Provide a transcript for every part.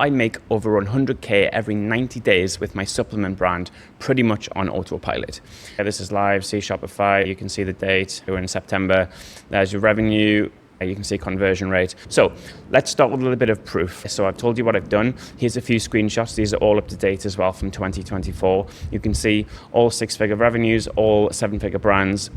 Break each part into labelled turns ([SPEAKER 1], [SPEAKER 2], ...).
[SPEAKER 1] I make over 100K every 90 days with my supplement brand pretty much on autopilot. This is live, see Shopify, you can see the date, we're in September. There's your revenue, you can see conversion rate. So let's start with a little bit of proof. So I've told you what I've done. Here's a few screenshots. These are all up to date as well from 2024. You can see all 6-figure revenues, all 7-figure brands.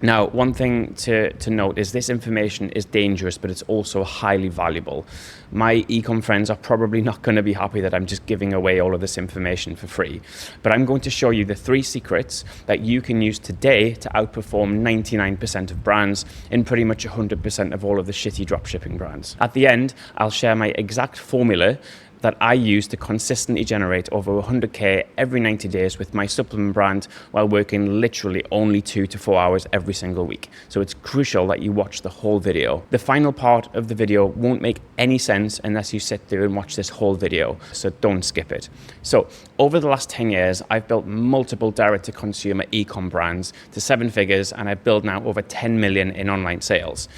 [SPEAKER 1] Now, one thing to note is this information is dangerous, but it's also highly valuable. My ecom friends are probably not going to be happy that I'm just giving away all of this information for free. But I'm going to show you the 3 secrets that you can use today to outperform 99% of brands in pretty much 100% of all of the shitty dropshipping brands. At the end, I'll share my exact formula that I use to consistently generate over 100K every 90 days with my supplement brand while working literally only 2 to 4 hours every single week. So it's crucial that you watch the whole video. The final part of the video won't make any sense unless you sit there and watch this whole video, so don't skip it. So over the last 10 years, I've built multiple direct-to-consumer e-com brands to 7 figures, and I've built now over 10 million in online sales.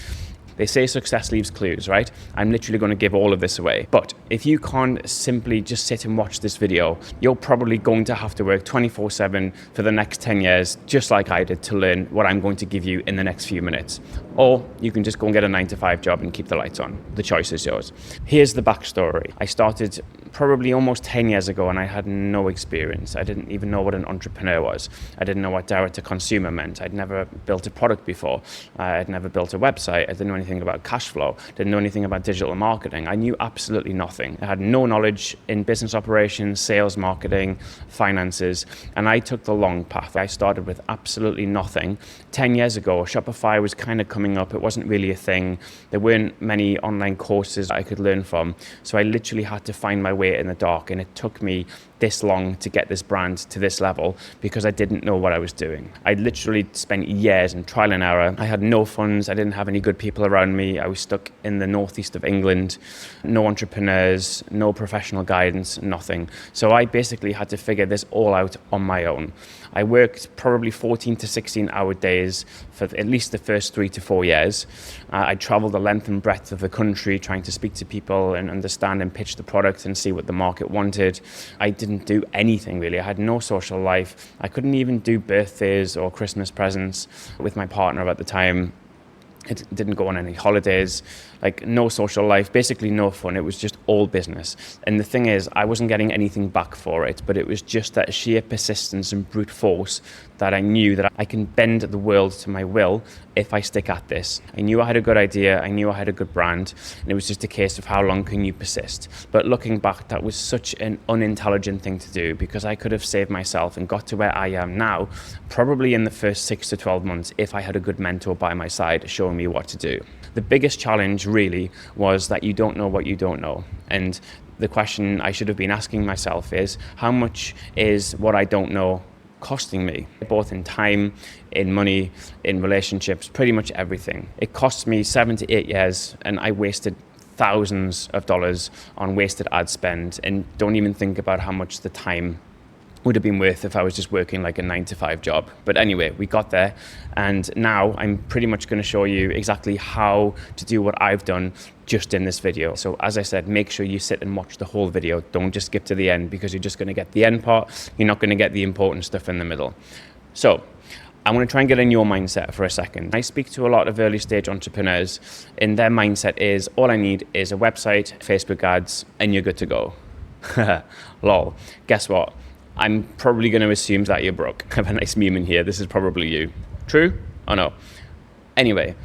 [SPEAKER 1] They say success leaves clues, right? I'm literally going to give all of this away. But if you can't simply just sit and watch this video, you're probably going to have to work 24/7 for the next 10 years, just like I did, to learn what I'm going to give you in the next few minutes. Or you can just go and get a 9-to-5 job and keep the lights on. The choice is yours. Here's the backstory. I started probably almost 10 years ago and I had no experience. I didn't even know what an entrepreneur was. I didn't know what direct to consumer meant. I'd never built a product before. I'd never built a website. I didn't know anything about cash flow. Didn't know anything about digital marketing. I knew absolutely nothing. I had no knowledge in business operations, sales, marketing, finances, and I took the long path. I started with absolutely nothing. 10 years ago, Shopify was kind of coming up. It wasn't really a thing. There weren't many online courses I could learn from. So I literally had to find my way in the dark, and it took me this long to get this brand to this level because I didn't know what I was doing. I literally spent years in trial and error. I had no funds. I didn't have any good people around me. I was stuck in the northeast of England, no entrepreneurs, no professional guidance, nothing. So I basically had to figure this all out on my own. I worked probably 14 to 16 hour days for at least the first 3 to 4 years. I traveled the length and breadth of the country trying to speak to people and understand and pitch the product and see what the market wanted. I didn't do anything really. I had no social life. I couldn't even do birthdays or Christmas presents with my partner at the time. It didn't go on any holidays, like no social life, basically no fun. It was just all business. And the thing is, I wasn't getting anything back for it, but it was just that sheer persistence and brute force that I knew that I can bend the world to my will if I stick at this. I knew I had a good idea. I knew I had a good brand. And it was just a case of how long can you persist. But looking back, that was such an unintelligent thing to do because I could have saved myself and got to where I am now, probably in the first 6 to 12 months if I had a good mentor by my side showing me what to do. The biggest challenge really was that you don't know what you don't know. And the question I should have been asking myself is, how much is what I don't know costing me, both in time, in money, in relationships, pretty much everything. It cost me 7 to 8 years and I wasted thousands of dollars on wasted ad spend, and don't even think about how much the time would have been worth if I was just working like a 9-to-5 job. But anyway, we got there, and now I'm pretty much going to show you exactly how to do what I've done just in this video. So as I said, make sure you sit and watch the whole video. Don't just skip to the end because you're just going to get the end part. You're not going to get the important stuff in the middle. So I'm going to try and get in your mindset for a second. I speak to a lot of early stage entrepreneurs, and their mindset is, all I need is a website, Facebook ads, and you're good to go. Lol. Guess what? I'm probably going to assume that you're broke. I have a nice meme in here. This is probably you. True or no? Anyway,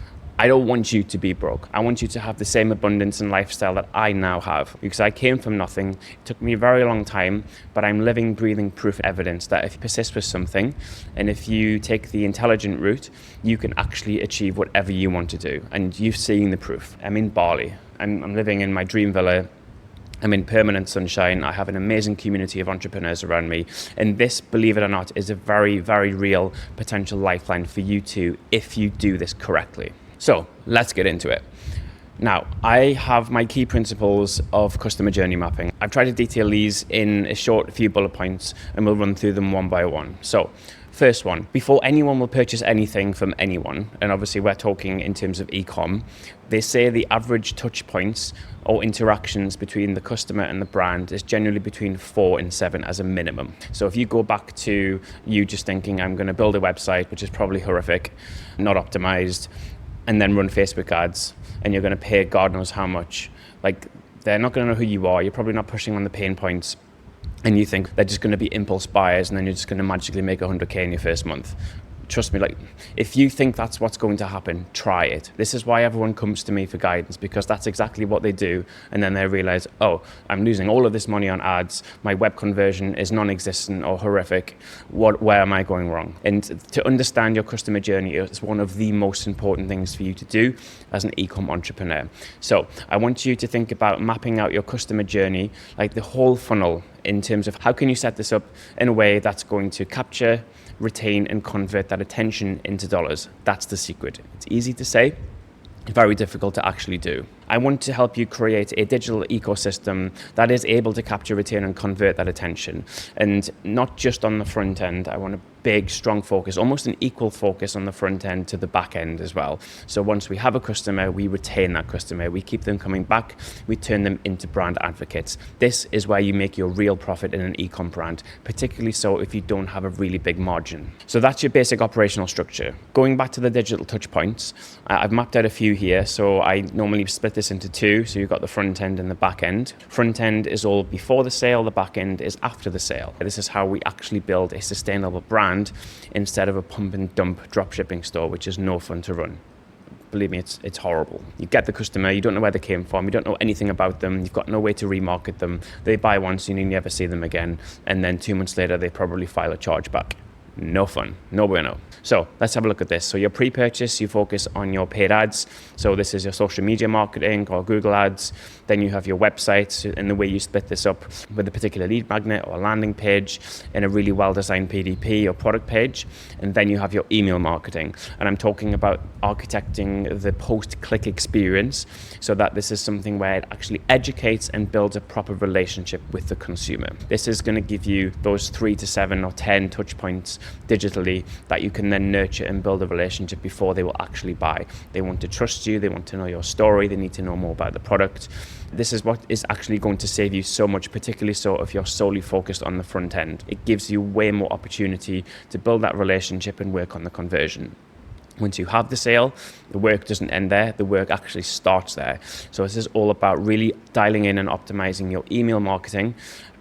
[SPEAKER 1] I don't want you to be broke. I want you to have the same abundance and lifestyle that I now have, because I came from nothing. It took me a very long time, but I'm living, breathing proof evidence that if you persist with something and if you take the intelligent route, you can actually achieve whatever you want to do. And you've seen the proof. I'm in Bali. I'm living in my dream villa. I'm in permanent sunshine. I have an amazing community of entrepreneurs around me. And this, believe it or not, is a very, very real potential lifeline for you too, if you do this correctly. So let's get into it. Now, I have my key principles of customer journey mapping. I've tried to detail these in a short few bullet points, and we'll run through them one by one. So First one, before anyone will purchase anything from anyone, and obviously we're talking in terms of e-com, they say the average touch points or interactions between the customer and the brand is generally between 4 and 7 as a minimum. So if you go back to you just thinking, I'm going to build a website, which is probably horrific, not optimized, and then run Facebook ads, and you're going to pay God knows how much, like they're not going to know who you are. You're probably not pushing on the pain points. And you think they're just going to be impulse buyers and then you're just going to magically make 100K in your first month. Trust me, like if you think that's what's going to happen, try it. This is why everyone comes to me for guidance, because that's exactly what they do. And then they realize, oh, I'm losing all of this money on ads. My web conversion is non-existent or horrific. Where am I going wrong? And to understand your customer journey is one of the most important things for you to do as an e-com entrepreneur. So I want you to think about mapping out your customer journey, like the whole funnel, in terms of how can you set this up in a way that's going to capture, retain, and convert that attention into dollars. That's the secret. It's easy to say, very difficult to actually do. I want to help you create a digital ecosystem that is able to capture, retain, and convert that attention. And not just on the front end. I want a big, strong focus, almost an equal focus on the front end to the back end as well. So once we have a customer, we retain that customer. We keep them coming back. We turn them into brand advocates. This is where you make your real profit in an e-com brand, particularly so if you don't have a really big margin. So that's your basic operational structure. Going back to the digital touch points, I've mapped out a few here. So I normally split this into two. So you've got the front end and the back end. Front end is all before the sale. The back end is after the sale. This is how we actually build a sustainable brand instead of a pump and dump dropshipping store, which is no fun to run. Believe me, it's horrible. You get the customer, you don't know where they came from, you don't know anything about them, you've got no way to remarket them. They buy once and you never see them again, and then 2 months later they probably file a chargeback. No fun, no bueno. So let's have a look at this. So your pre-purchase, you focus on your paid ads. So this is your social media marketing or Google ads. Then you have your website, and the way you split this up with a particular lead magnet or landing page in a really well-designed PDP or product page. And then you have your email marketing. And I'm talking about architecting the post-click experience so that this is something where it actually educates and builds a proper relationship with the consumer. This is going to give you those 3 to 7 or 10 touch points digitally that you can then nurture and build a relationship before they will actually buy. They want to trust you, they want to know your story, they need to know more about the product. This is what is actually going to save you so much, particularly so if you're solely focused on the front end. It gives you way more opportunity to build that relationship and work on the conversion. Once you have the sale, the work doesn't end there, the work actually starts there. So this is all about really dialing in and optimizing your email marketing,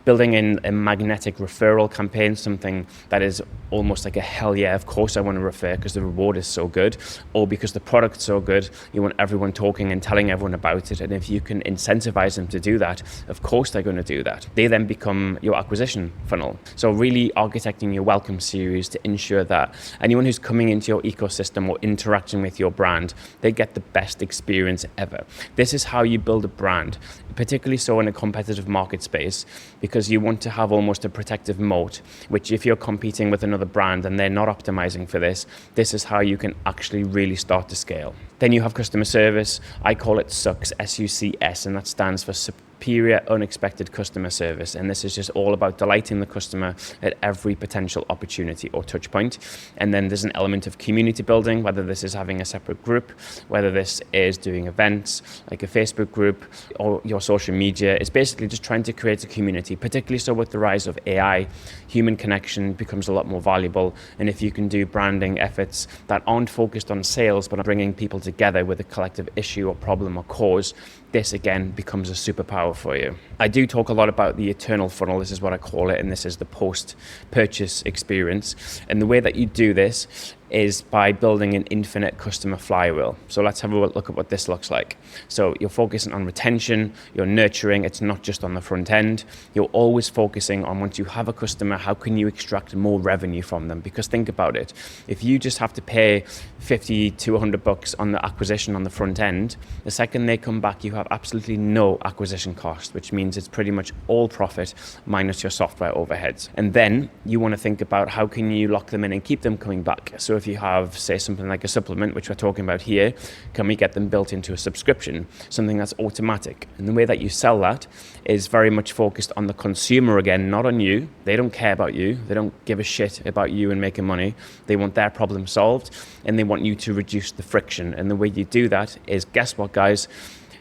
[SPEAKER 1] building in a magnetic referral campaign, something that is almost like a hell yeah, of course I want to refer because the reward is so good, or because the product's so good, you want everyone talking and telling everyone about it. And if you can incentivize them to do that, of course they're going to do that. They then become your acquisition funnel. So really architecting your welcome series to ensure that anyone who's coming into your ecosystem or interacting with your brand, they get the best experience ever. This is how you build a brand, particularly so in a competitive market space, because you want to have almost a protective moat, which if you're competing with another brand and they're not optimizing for this, this is how you can actually really start to scale. Then you have customer service. I call it SUCS, S-U-C-S, and that stands for superior unexpected customer service. And this is just all about delighting the customer at every potential opportunity or touch point. And then there's an element of community building, whether this is having a separate group, whether this is doing events like a Facebook group or your social media. It's basically just trying to create a community, particularly so with the rise of AI, human connection becomes a lot more valuable. And if you can do branding efforts that aren't focused on sales, but on bringing people together with a collective issue or problem or cause, this again becomes a superpower for you. I do talk a lot about the eternal funnel. This is what I call it, and this is the post-purchase experience. And the way that you do this is by building an infinite customer flywheel. So let's have a look at what this looks like. So you're focusing on retention, you're nurturing, it's not just on the front end. You're always focusing on, once you have a customer, how can you extract more revenue from them? Because think about it, if you just have to pay 50 to 100 bucks on the acquisition on the front end, the second they come back, you have absolutely no acquisition cost, which means it's pretty much all profit minus your software overheads. And then you want to think about how can you lock them in and keep them coming back. So if you have, say, something like a supplement, which we're talking about here, can we get them built into a subscription, something that's automatic? And the way that you sell that is very much focused on the consumer again, not on you. They don't care about you. They don't give a shit about you and making money. They want their problem solved, and they want you to reduce the friction. And the way you do that is, guess what, guys?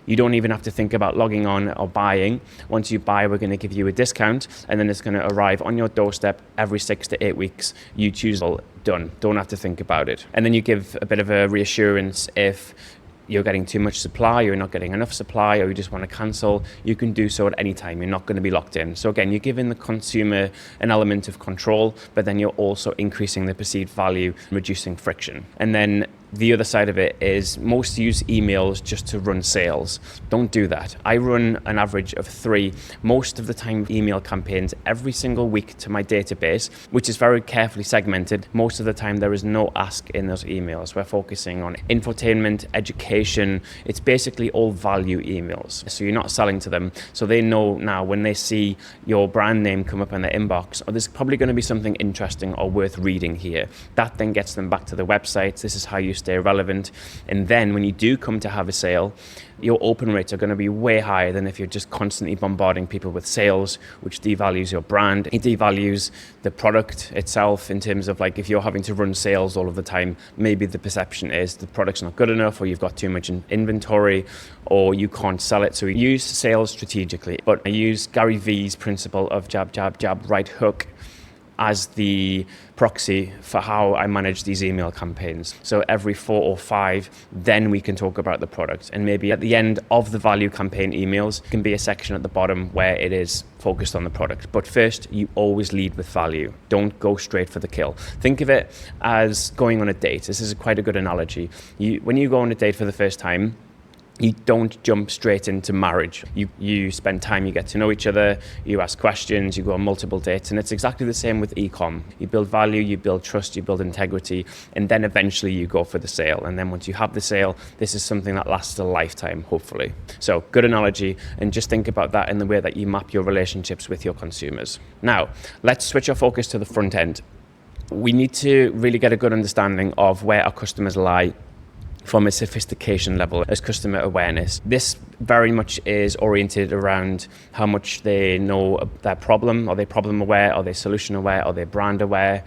[SPEAKER 1] You don't even have to think about logging on or buying. Once you buy, we're going to give you a discount, and then it's going to arrive on your doorstep every 6 to 8 weeks. You choose, all done. Don't have to think about it. And then you give a bit of a reassurance if you're getting too much supply, or you're not getting enough supply, or you just want to cancel. You can do so at any time. You're not going to be locked in. So again, you're giving the consumer an element of control, but then you're also increasing the perceived value, reducing friction. And then the other side of it is most use emails just to run sales. Don't do that. I run an average of 3, most of the time, email campaigns every single week to my database, which is very carefully segmented. Most of the time, there is no ask in those emails. We're focusing on infotainment, education. It's basically all value emails. So you're not selling to them. So they know now when they see your brand name come up in their inbox, or there's probably going to be something interesting or worth reading here. That then gets them back to the website. This is how you stay relevant. And then when you do come to have a sale, your open rates are going to be way higher than if you're just constantly bombarding people with sales, which devalues your brand. It devalues the product itself in terms of, like, if you're having to run sales all of the time, maybe the perception is the product's not good enough, or you've got too much inventory, or you can't sell it. So we use sales strategically. But I use Gary Vee's principle of jab, jab, jab, right hook as the proxy for how I manage these email campaigns. So every 4 or 5, then we can talk about the product. And maybe at the end of the value campaign emails can be a section at the bottom where it is focused on the product. But first, you always lead with value. Don't go straight for the kill. Think of it as going on a date. This is quite a good analogy. When you go on a date for the first time, you don't jump straight into marriage. You spend time, you get to know each other, you ask questions, you go on multiple dates, and it's exactly the same with e-com. You build value, you build trust, you build integrity, and then eventually you go for the sale. And then once you have the sale, this is something that lasts a lifetime, hopefully. So good analogy, and just think about that in the way that you map your relationships with your consumers. Now, let's switch our focus to the front end. We need to really get a good understanding of where our customers lie from a sophistication level as customer awareness. This very much is oriented around how much they know their problem. Are they problem aware? Are they solution aware? Are they brand aware?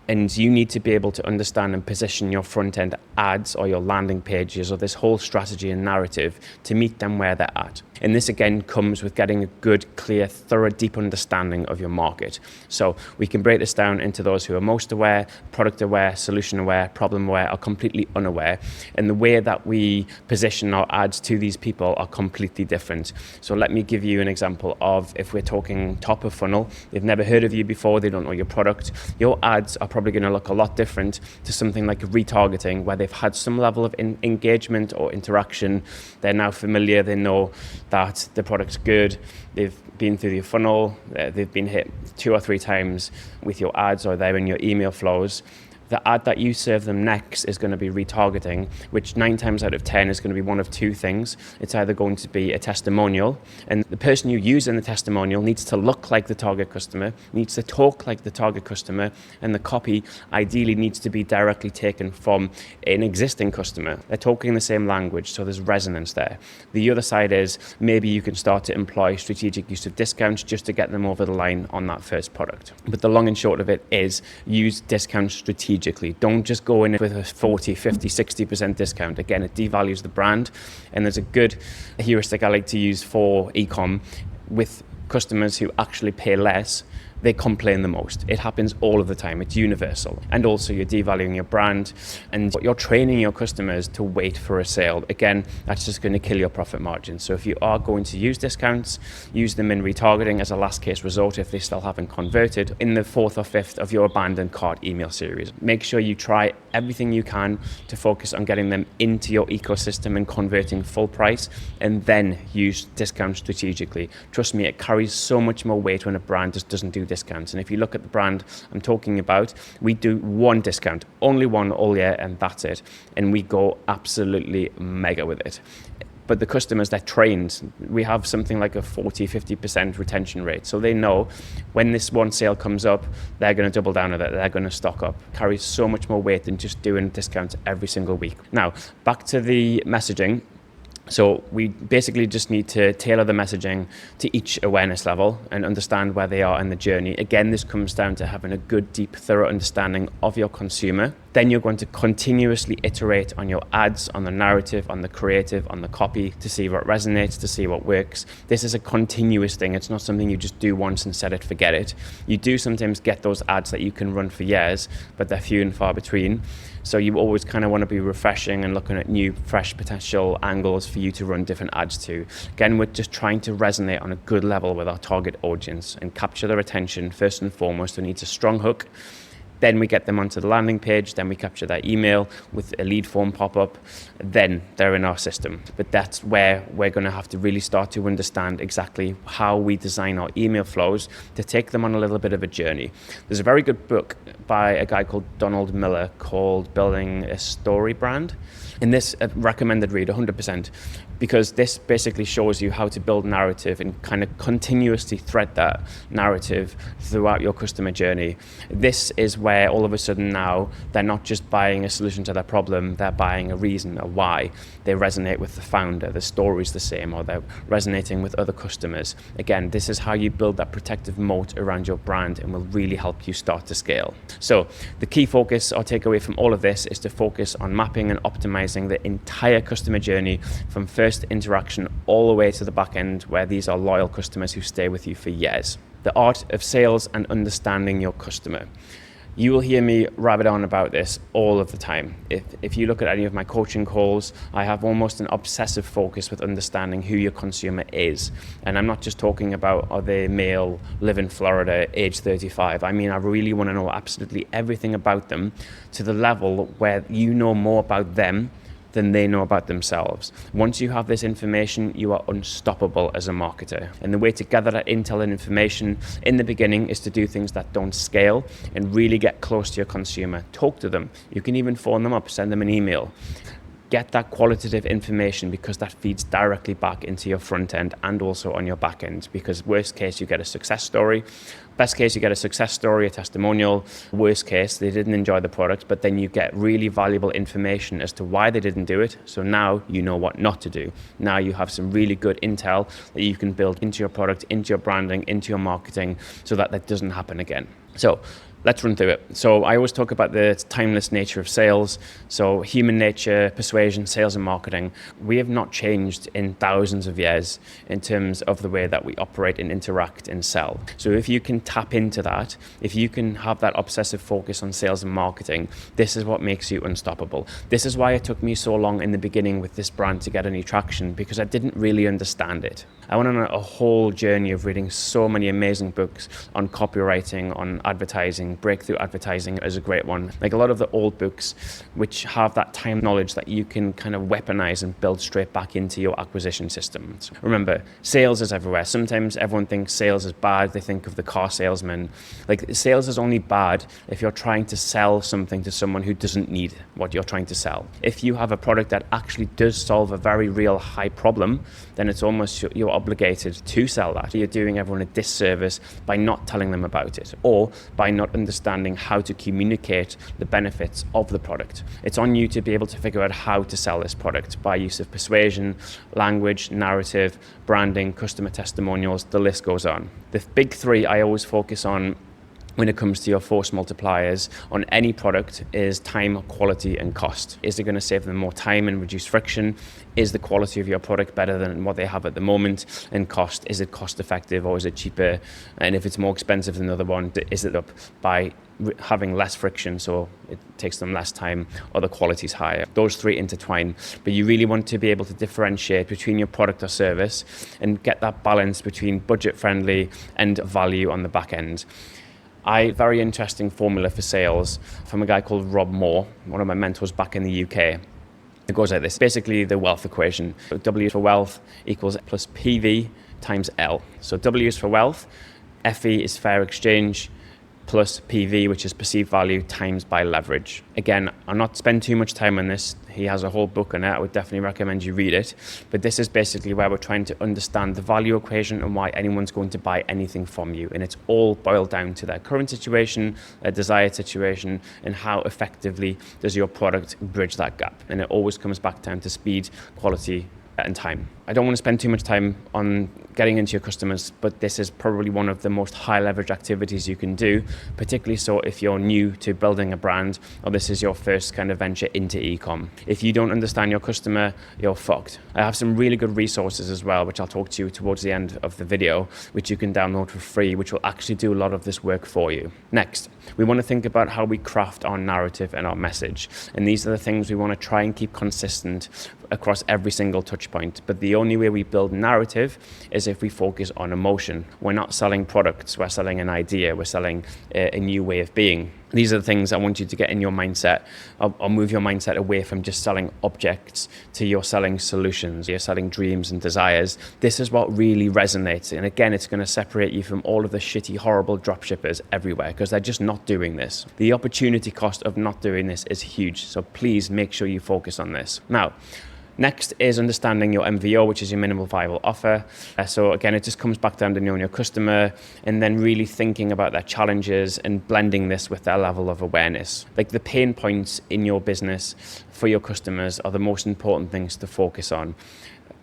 [SPEAKER 1] And you need to be able to understand and position your front end ads or your landing pages or this whole strategy and narrative to meet them where they're at. And this again comes with getting a good, clear, thorough, deep understanding of your market. So we can break this down into those who are most aware, product aware, solution aware, problem aware, or completely unaware. And the way that we position our ads to these people are completely different. So let me give you an example of, if we're talking top of funnel, they've never heard of you before, they don't know your product, your ads are probably going to look a lot different to something like retargeting, where they've had some level of engagement or interaction. They're now familiar, they know that the product's good, they've been through your funnel, they've been hit 2 or 3 times with your ads, or they're in your email flows. The ad that you serve them next is going to be retargeting, which 9 times out of 10 is going to be one of 2 things. It's either going to be a testimonial, and the person you use in the testimonial needs to look like the target customer, needs to talk like the target customer, and the copy ideally needs to be directly taken from an existing customer. They're talking the same language, so there's resonance there. The other side is maybe you can start to employ strategic use of discounts just to get them over the line on that first product. But the long and short of it is use discounts strategically. Don't just go in with a 40, 50, 60% discount. Again, it devalues the brand. And there's a good heuristic I like to use for e-com with customers who actually pay less. They complain the most. It happens all of the time. It's universal. And also you're devaluing your brand and you're training your customers to wait for a sale. Again, that's just going to kill your profit margin. So if you are going to use discounts, use them in retargeting as a last case resort if they still haven't converted in the 4th or 5th of your abandoned cart email series. Make sure you try everything you can to focus on getting them into your ecosystem and converting full price, and then use discounts strategically. Trust me, it carries so much more weight when a brand just doesn't do discounts. And if you look at the brand I'm talking about, we do 1 discount, only 1 all year, and that's it. And we go absolutely mega with it. But the customers, they're trained. We have something like a 40-50% retention rate. So they know when this one sale comes up, they're going to double down on it. They're going to stock up. Carries so much more weight than just doing discounts every single week. Now, back to the messaging. So we basically just need to tailor the messaging to each awareness level and understand where they are in the journey. Again, this comes down to having a good, deep, thorough understanding of your consumer. Then you're going to continuously iterate on your ads, on the narrative, on the creative, on the copy to see what resonates, to see what works. This is a continuous thing. It's not something you just do once and set it, forget it. You do sometimes get those ads that you can run for years, but they're few and far between. So you always kind of want to be refreshing and looking at new, fresh potential angles for you to run different ads to. Again, we're just trying to resonate on a good level with our target audience and capture their attention first and foremost. We need a strong hook. Then we get them onto the landing page, then we capture their email with a lead form pop-up, then they're in our system. But that's where we're going to have to really start to understand exactly how we design our email flows to take them on a little bit of a journey. There's a very good book by a guy called Donald Miller called Building a Story Brand. And this recommended read 100%, because this basically shows you how to build narrative and kind of continuously thread that narrative throughout your customer journey. This is where all of a sudden now they're not just buying a solution to their problem, they're buying a reason, a why. They resonate with the founder, the story's the same, or they're resonating with other customers. Again, this is how you build that protective moat around your brand and will really help you start to scale. So the key focus or takeaway from all of this is to focus on mapping and optimizing the entire customer journey from first interaction all the way to the back end, where these are loyal customers who stay with you for years. The art of sales and understanding your customer. You will hear me rabbit on about this all of the time. If you look at any of my coaching calls, I have almost an obsessive focus with understanding who your consumer is. And I'm not just talking about, are they male, live in Florida, age 35. I mean, I really want to know absolutely everything about them to the level where you know more about them than they know about themselves. Once you have this information, you are unstoppable as a marketer. And the way to gather that intel and information in the beginning is to do things that don't scale and really get close to your consumer. Talk to them. You can even phone them up, send them an email. Get that qualitative information, because that feeds directly back into your front end and also on your back end. Because worst case, you get a success story. Best case, you get a success story, a testimonial. Worst case, they didn't enjoy the product, but then you get really valuable information as to why they didn't do it. So now you know what not to do. Now you have some really good intel that you can build into your product, into your branding, into your marketing, so that that doesn't happen again. So let's run through it. So I always talk about the timeless nature of sales. So human nature, persuasion, sales and marketing. We have not changed in thousands of years in terms of the way that we operate and interact and sell. So if you can tap into that, if you can have that obsessive focus on sales and marketing, this is what makes you unstoppable. This is why it took me so long in the beginning with this brand to get any traction, because I didn't really understand it. I went on a whole journey of reading so many amazing books on copywriting, on advertising. Breakthrough Advertising is a great one. Like a lot of the old books which have that time knowledge that you can kind of weaponize and build straight back into your acquisition system. So remember, sales is everywhere. Sometimes everyone thinks sales is bad. They think of the car salesman. Like, sales is only bad if you're trying to sell something to someone who doesn't need what you're trying to sell. If you have a product that actually does solve a very real high problem, then it's almost you're obligated to sell that. You're doing everyone a disservice by not telling them about it, or by not understanding how to communicate the benefits of the product. It's on you to be able to figure out how to sell this product by use of persuasion, language, narrative, branding, customer testimonials, the list goes on. The big three I always focus on when it comes to your force multipliers on any product is time, quality, and cost. Is it going to save them more time and reduce friction? Is the quality of your product better than what they have at the moment? And cost, is it cost effective or is it cheaper? And if it's more expensive than the other one, is it up by having less friction, so it takes them less time, or the quality is higher? Those three intertwine, but you really want to be able to differentiate between your product or service and get that balance between budget friendly and value on the back end. Very interesting formula for sales from a guy called Rob Moore, one of my mentors back in the UK. It goes like this. Basically, the wealth equation. W for wealth equals plus PV times L. So W is for wealth, FE is fair exchange, plus PV, which is perceived value, times by leverage. Again, I'll not spend too much time on this. He has a whole book on it. I would definitely recommend you read it. But this is basically where we're trying to understand the value equation and why anyone's going to buy anything from you. And it's all boiled down to their current situation, their desired situation, and how effectively does your product bridge that gap. And it always comes back down to speed, quality, and time. I don't want to spend too much time on getting into your customers, but this is probably one of the most high leverage activities you can do, particularly so if you're new to building a brand or this is your first kind of venture into e-com. If you don't understand your customer, you're fucked. I have some really good resources as well, which I'll talk to you towards the end of the video, which you can download for free, which will actually do a lot of this work for you. Next, we want to think about how we craft our narrative and our message. And these are the things we want to try and keep consistent across every single touch point. But the only way we build narrative is if we focus on emotion. We're not selling products, we're selling an idea, we're selling a new way of being. These are the things I want you to get in your mindset, or move your mindset away from just selling objects to you're selling solutions, you're selling dreams and desires. This is what really resonates. And again, it's going to separate you from all of the shitty, horrible dropshippers everywhere because they're just not doing this. The opportunity cost of not doing this is huge. So please make sure you focus on this. Now, next is understanding your MVO, which is your minimal viable offer. So again, it just comes back down to knowing your customer and then really thinking about their challenges and blending this with their level of awareness. Like the pain points in your business for your customers are the most important things to focus on.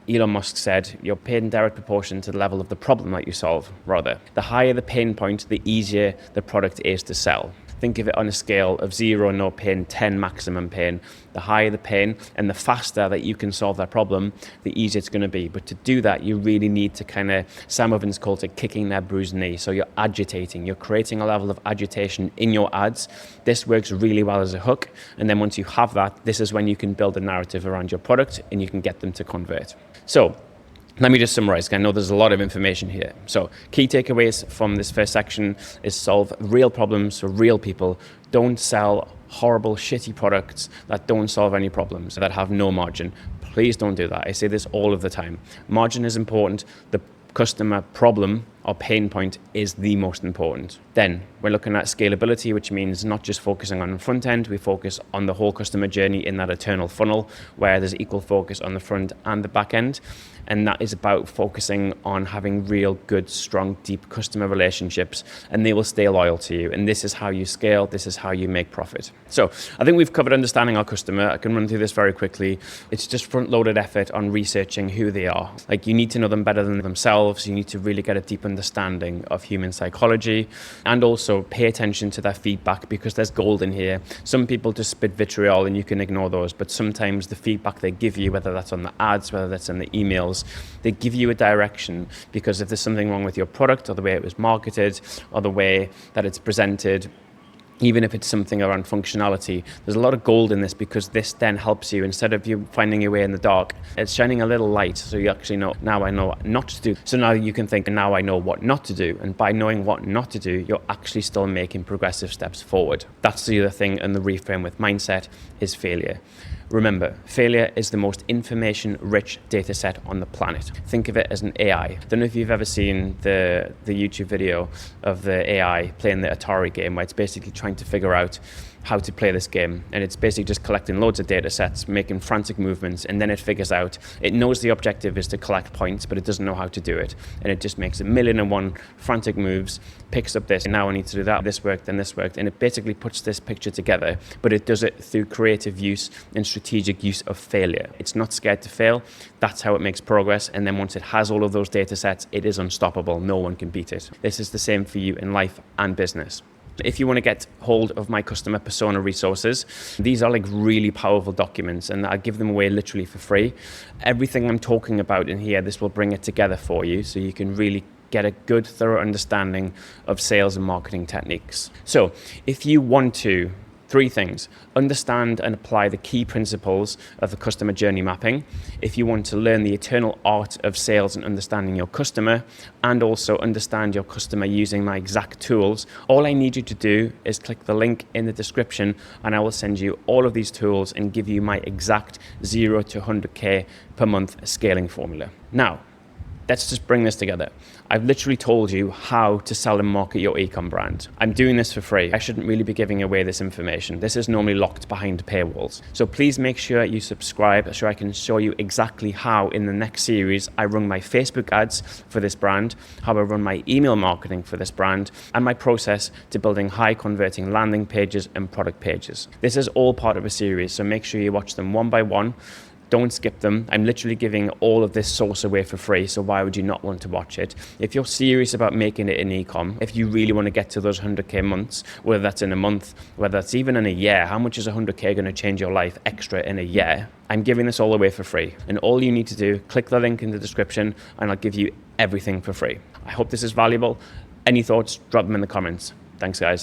[SPEAKER 1] Elon Musk said, you're paid in direct proportion to the level of the problem that you solve, rather. The higher the pain point, the easier the product is to sell. Think of it on a scale of 0, no pain, 10, maximum pain. The higher the pain and the faster that you can solve that problem, the easier it's going to be. But to do that, you really need to kind of, Sam Ovens calls it kicking their bruised knee. So you're agitating, you're creating a level of agitation in your ads. This works really well as a hook. And then once you have that, this is when you can build a narrative around your product and you can get them to convert. So let me just summarize. I know there's a lot of information here. So key takeaways from this first section is solve real problems for real people. Don't sell horrible, shitty products that don't solve any problems, that have no margin. Please don't do that. I say this all of the time. Margin is important. The customer problem or pain point is the most important. Then we're looking at scalability, which means not just focusing on the front end, we focus on the whole customer journey in that eternal funnel where there's equal focus on the front and the back end. And that is about focusing on having real, good, strong, deep customer relationships, and they will stay loyal to you. And this is how you scale. This is how you make profit. So I think we've covered understanding our customer. I can run through this very quickly. It's just front-loaded effort on researching who they are. Like you need to know them better than themselves. You need to really get a deep understanding of human psychology and also pay attention to their feedback because there's gold in here. Some people just spit vitriol and you can ignore those, but sometimes the feedback they give you, whether that's on the ads, whether that's in the emails, they give you a direction because if there's something wrong with your product or the way it was marketed or the way that it's presented, even if it's something around functionality, there's a lot of gold in this because this then helps you. Instead of you finding your way in the dark, it's shining a little light so you actually know, now I know what not to do. So now you can think, now I know what not to do. And by knowing what not to do, you're actually still making progressive steps forward. That's the other thing, and the reframe with mindset is failure. Remember, failure is the most information-rich data set on the planet. Think of it as an AI. I don't know if you've ever seen the YouTube video of the AI playing the Atari game where it's basically trying to figure out how to play this game. And it's basically just collecting loads of data sets, making frantic movements, and then it figures out, it knows the objective is to collect points, but it doesn't know how to do it. And it just makes 1,000,001 frantic moves, picks up this, and now I need to do that, this worked, and this worked. And it basically puts this picture together, but it does it through creative use and strategic use of failure. It's not scared to fail. That's how it makes progress. And then once it has all of those data sets, it is unstoppable. No one can beat it. This is the same for you in life and business. If you want to get hold of my customer persona resources, these are like really powerful documents and I give them away literally for free. Everything I'm talking about in here, this will bring it together for you so you can really get a good, thorough understanding of sales and marketing techniques. So if you want to, 3 things: understand and apply the key principles of the customer journey mapping. If you want to learn the eternal art of sales and understanding your customer, and also understand your customer using my exact tools, all I need you to do is click the link in the description and I will send you all of these tools and give you my exact 0 to 100K per month scaling formula. Now, Let's just bring this together. I've literally told you how to sell and market your ecom brand. I'm doing this for free. I shouldn't really be giving away this information. This is normally locked behind paywalls. So please make sure you subscribe so I can show you exactly how in the next series I run my Facebook ads for this brand, how I run my email marketing for this brand, and my process to building high converting landing pages and product pages. This is all part of a series, so make sure you watch them one by one. Don't skip them. I'm literally giving all of this source away for free, so why would you not want to watch it? If you're serious about making it in ecom, if you really want to get to those 100K months, whether that's in a month, whether that's even in a year, how much is 100K going to change your life extra in a year? I'm giving this all away for free. And all you need to do, click the link in the description and I'll give you everything for free. I hope this is valuable. Any thoughts, drop them in the comments. Thanks, guys.